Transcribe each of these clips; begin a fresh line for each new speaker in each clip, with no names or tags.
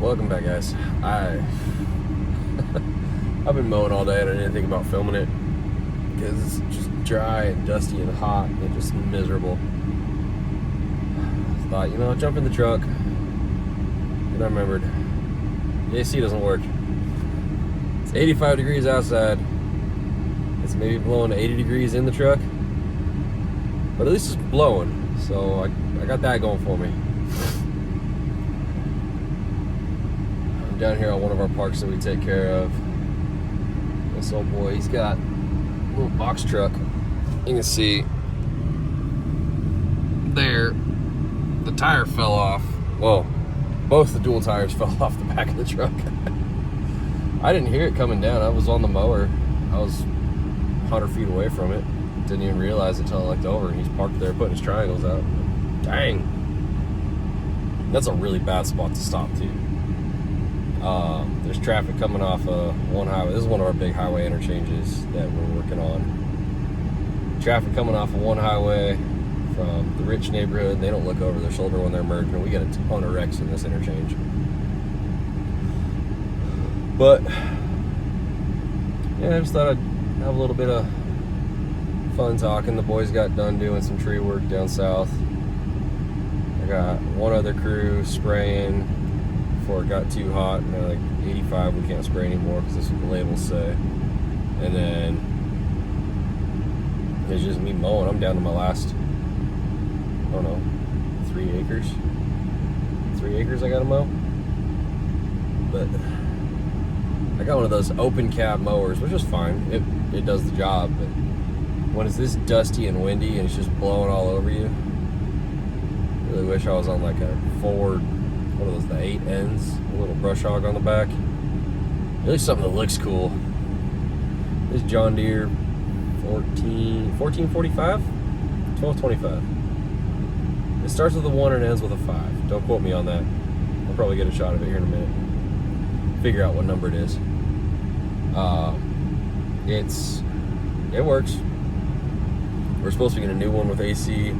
Welcome back, guys. I've been mowing all day and I didn't think about filming it because it's just dry and dusty and hot and just miserable. I thought, jump in the truck. And I remembered the AC doesn't work. It's 85 degrees outside. It's maybe blowing 80 degrees in the truck, but at least it's blowing, so I got that going for me. Down here on one of our parks that we take care of. This old boy, he's got a little box truck. You can see there, the tire fell off. Well, both the dual tires fell off the back of the truck. I didn't hear it coming down. I was on the mower. I was 100 feet away from it. Didn't even realize it until I looked over and he's parked there putting his triangles out. Dang. That's a really bad spot to stop too. There's traffic coming off one highway. This is one of our big highway interchanges that we're working on. Traffic coming off of one highway from the rich neighborhood. They don't look over their shoulder when they're merging. We get a ton of wrecks in this interchange. But yeah, I just thought I'd have a little bit of fun talking. The boys got done doing some tree work down south. I got one other crew spraying before it got too hot. And they're like 85, we can't spray anymore because that's what the labels say. And then it's just me mowing. I'm down to my last, I don't know, 3 acres. 3 acres I gotta mow. But I got one of those open cab mowers, which is fine. It does the job, but when it's this dusty and windy and it's just blowing all over you, I really wish I was on like a Ford, what are those, the 8 ends, a little brush hog on the back. At least something that looks cool. This John Deere 1445? 1225. It starts with a 1 and ends with a 5. Don't quote me on that. I'll probably get a shot of it here in a minute. Figure out what number it is. It works. We're supposed to get a new one with AC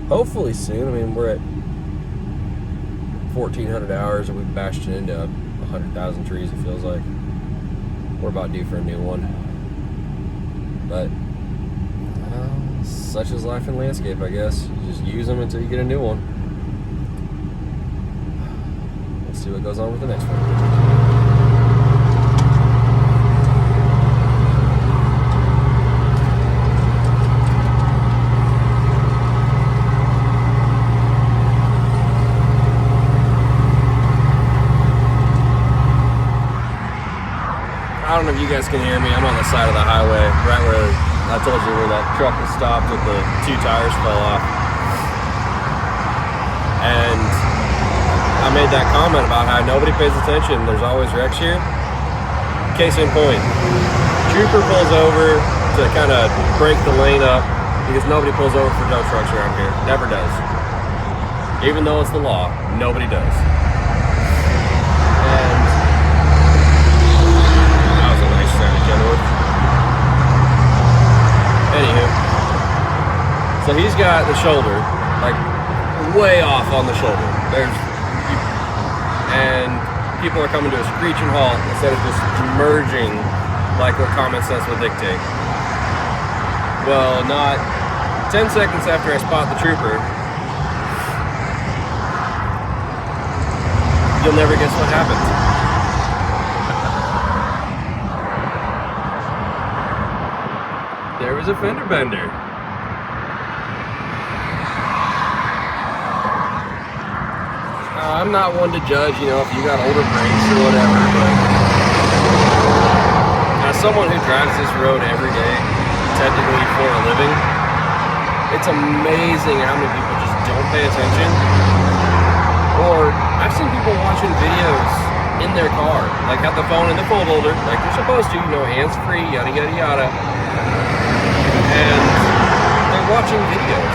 hopefully soon. I mean, we're at 1,400 hours and we've bashed it into 100,000 trees, it feels like. We're about due for a new one. But such is life in landscape, I guess. You just use them until you get a new one. Let's see what goes on with the next one. I don't know if you guys can hear me. I'm on the side of the highway, right where I told you where that truck was stopped with the 2 tires fell off. And I made that comment about how nobody pays attention. There's always wrecks here. Case in point, trooper pulls over to kind of break the lane up because nobody pulls over for tow trucks around here. Never does. Even though it's the law, nobody does. And that was a nice turn to Kenwood. Anywho, so he's got the shoulder, like way off on the shoulder. And people are coming to a screeching halt instead of just merging like what common sense would dictate. Well, not 10 seconds after I spot the trooper, you'll never guess what happened. There was a fender bender. I'm not one to judge, if you got older brakes or whatever, but as someone who drives this road every day, technically for a living, it's amazing how many people just don't pay attention. Or I've seen people watching videos in their car, like have the phone in the fold holder, like they're supposed to, hands-free, yada, yada, yada. And they're watching videos.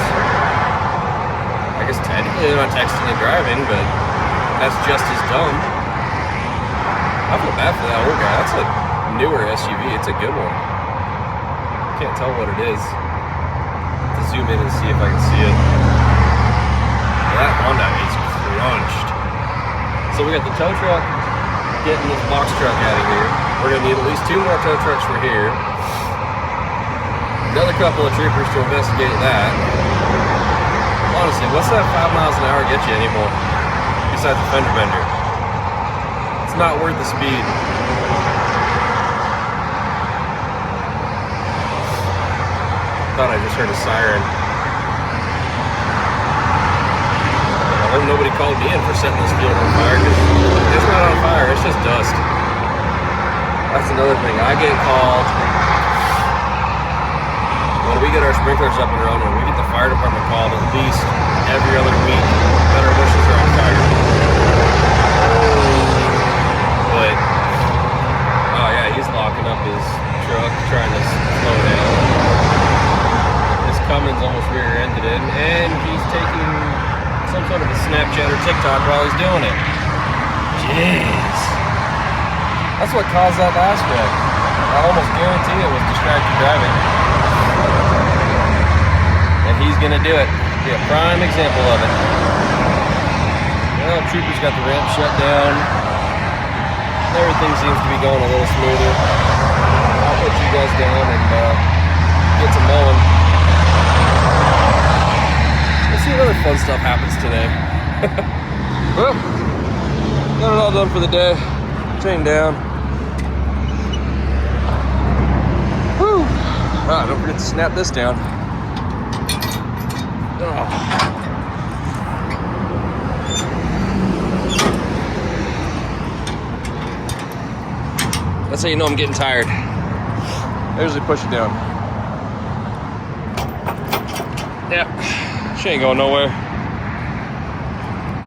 I guess technically they're not texting and driving, but that's just as dumb. I feel bad for that old guy. That's a newer SUV. It's a good one. I can't tell what it is. I'll have to zoom in and see if I can see it. That Honda is crunched. So we got the tow truck getting this box truck out of here. We're gonna need at least 2 more tow trucks for here. Another couple of troopers to investigate that. Honestly, what's that 5 miles an hour get you anymore? Besides a fender bender. It's not worth the speed. Thought I just heard a siren. I hope nobody called me in for setting this field on fire, because it's not on fire, it's just dust. That's another thing. I get called when we get our sprinklers up and running. We get the fire department called at least every other week that our bushes are on fire. But, oh yeah, he's locking up his truck, trying to slow down. His Cummins almost rear-ended it, and he's taking some sort of a Snapchat or TikTok while he's doing it. Jeez. That's what caused that last wreck. I almost guarantee it was distracted driving. And he's gonna do it. Be a prime example of it. Well, Trooper's got the ramp shut down. Everything seems to be going a little smoother. I'll put you guys down and get to mowing. We'll see what other fun stuff happens today. Well, got it all done for the day. Chain down. Woo! Ah, don't forget to snap this down. Oh. That's how you know I'm getting tired. I usually push it down. Yeah, she ain't going nowhere.